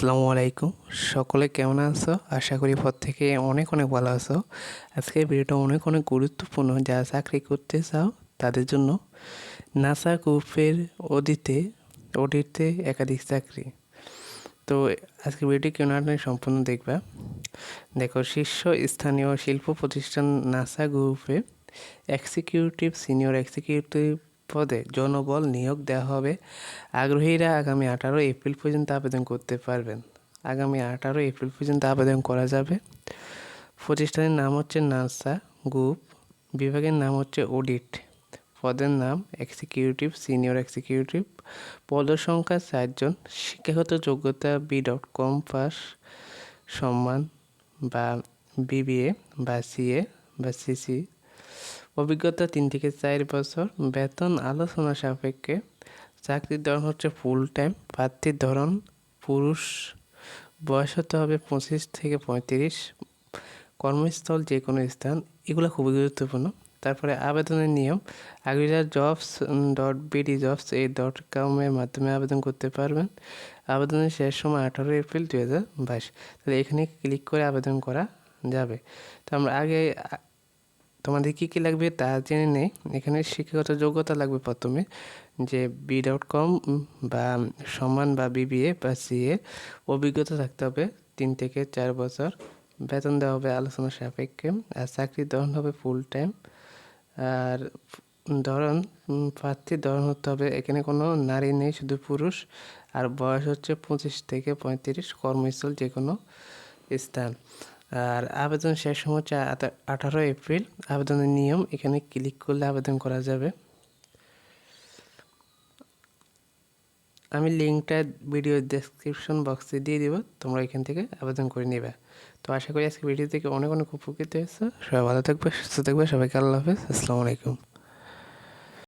আসসালামু আলাইকুম। সকলে কেমন আছো? আশা করি পর থেকে অনেক অনেক ভালো আছো। আজকের ভিডিওটা অনেক অনেক গুরুত্বপূর্ণ। যারা চাকরি করতে চাও তাদের জন্য। নাসা গ্রুপের অডিতে একাধিক চাকরি। তো আজকে ভিডিওটি কেউ না সম্পূর্ণ দেখবা। দেখো, শীর্ষস্থানীয় শিল্প প্রতিষ্ঠান নাসা গ্রুপে সিনিয়র এক্সিকিউটিভ পদে জনবল নিয়োগ দেওয়া হবে। আগ্রহীরা আগামী 18 এপ্রিল পর্যন্ত আবেদন করতে পারবেন। আগামী 18 এপ্রিল পর্যন্ত আবেদন করা যাবে। প্রতিষ্ঠানের নাম হচ্ছে নাসা গ্রুপ, বিভাগের নাম হচ্ছে অডিট, পদের নাম সিনিয়র এক্সিকিউটিভ, পদসংখ্যা 4 জন, শিক্ষাগত যোগ্যতা B.com পাস, সম্মান বা BBA বা CA বা CC, অভিজ্ঞতা 3 থেকে 4 বছর, বেতন আলোচনা সাপেক্ষে। চাকরির ধরন হচ্ছে ফুল টাইম, প্রার্থীর ধরন পুরুষ, বয়স হতে হবে 25 থেকে 35, কর্মস্থল যে কোনো স্থান, এগুলো খুবই গুরুত্বপূর্ণ। তারপরে আবেদনের নিয়ম, আগ্রহীরা jobs.bdjobs.com এর মাধ্যমে আবেদন করতে পারবেন। আবেদনের শেষ সময় 18 এপ্রিল 2022। তাহলে এখানে ক্লিক করে আবেদন করা যাবে। তো আমরা আগে তোমাদের কী কী লাগবে তা জেনে নেই। এখানে শিক্ষাগত যোগ্যতা লাগবে প্রথমে, যে B.com বা সম্মান বা BBA বা CA, অভিজ্ঞতা থাকতে হবে 3 থেকে 4 বছর, বেতন দেওয়া হবে আলোচনা সাপেক্ষে, আর চাকরির ধরন হবে ফুল টাইম। আর প্রার্থীর ধরন হতে হবে, এখানে কোনো নারী নেই, শুধু পুরুষ, আর বয়স হচ্ছে 25 থেকে 35, কর্মস্থল যে কোনো স্থান। আর আবেদন শেষ সময় হচ্ছে 18 এপ্রিল। আবেদনের নিয়ম, এখানে ক্লিক করলে আবেদন করা যাবে। আমি লিঙ্কটা ভিডিও ডেসক্রিপশন বক্সে দিয়ে দিব, তোমরা এখান থেকে আবেদন করে নেবে। তো আশা করি আজকে ভিডিও থেকে অনেক অনেক উপকৃত হয়েছে। সবাই ভালো থাকবে, সুস্থ থাকবে। সবাইকে আল্লাহ হাফেজ, আসসালামু আলাইকুম।